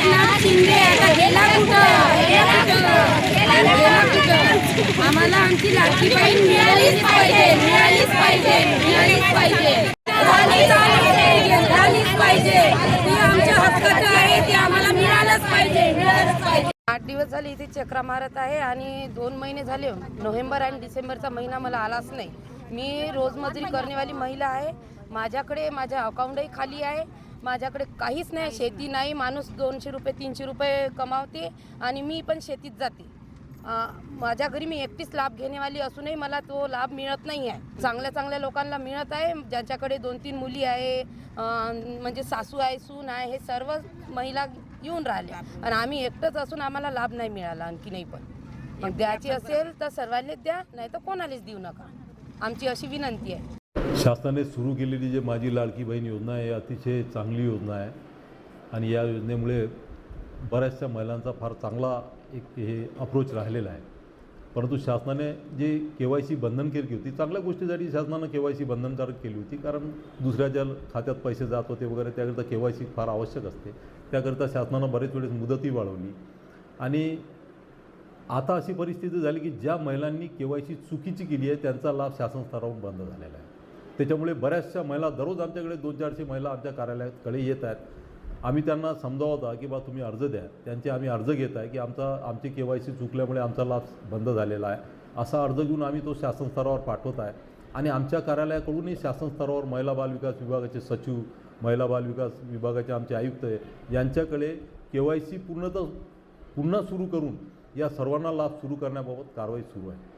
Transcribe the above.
एकनाथ शिंदे आता गेला कुठं? आम्हाला आमची लाडकी बहीण मिळालीच पाहिजे, मिळालीच पाहिजे, मिळालीच पाहिजे, झालीच पाहिजे. ती आमच्या हक्काचं आहे, ते आम्हाला मिळालंच पाहिजे, मिळालंच पाहिजे. 8 दिवस झाले इथे चक्रा मारत आहे आणि 2 महिने झाले. नोव्हेंबर आणि डिसेंबरचा महिना मला आलाच नाही. मी रोजमजुरी करनेवाली महिला आहे. माझ्याकडे माझ्या अकाउंटही खाली आहे. माझ्याकडे काहीच नाही, शेती नाही. माणूस 200 रुपये 300 रुपये कमावते आणि मी पण शेतीत जाते. माझ्या घरी मी एकटीच लाभ घेणेवाली असूनही मला तो लाभ मिळत नाही आहे. चांगल्या चांगल्या लोकांना मिळत आहे, ज्यांच्याकडे 2-3 मुली आहे, म्हणजे सासू आहे, सून आहे, हे सर्व महिला येऊन राहिल्या आणि आम्ही एकटंच असून आम्हाला लाभ नाही मिळाला. आणखी नाही पण मग द्यायची असेल तर सर्वांनीच द्या, नाही तर कोणालाच देऊ नका. आमची अशी विनंती आहे. शासनाने सुरू केलेली जे माझी लाडकी बहीण योजना आहे अतिशय चांगली योजना आहे आणि या योजनेमुळे बऱ्याचशा महिलांचा फार चांगला एक हे अप्रोच राहिलेला आहे. परंतु शासनाने जे KYC बंधन केली होती, चांगल्या गोष्टीसाठी शासनानं KYC बंधनकारक केली होती, कारण दुसऱ्याच्या खात्यात पैसे जात होते वगैरे, त्याकरिता KYC फार आवश्यक असते. त्याकरिता शासनानं बरेच वेळेस मुदतही वाढवली आणि आता अशी परिस्थिती झाली की ज्या महिलांनी KYC चुकीची केली आहे त्यांचा लाभ शासन स्तरावरून बंद झालेला आहे. त्याच्यामुळे बऱ्याचशा महिला दररोज आमच्याकडे 200-400 महिला आमच्या कार्यालयाकडे येत आहेत. आम्ही त्यांना समजावता की बा तुम्ही अर्ज द्या. त्यांचे आम्ही अर्ज घेत आहे की आमची KYC चुकल्यामुळे आमचा लाभ बंद झालेला आहे, असा अर्ज घेऊन आम्ही तो शासन स्तरावर पाठवत आहे. आणि आमच्या कार्यालयाकडूनही शासन स्तरावर महिला बाल विकास विभागाचे सचिव, महिला बाल विकास विभागाचे आमचे आयुक्त यांच्याकडे KYC पुन्हा सुरू करून या सर्वांना लाभ सुरू करण्याबाबत कारवाई सुरू आहे.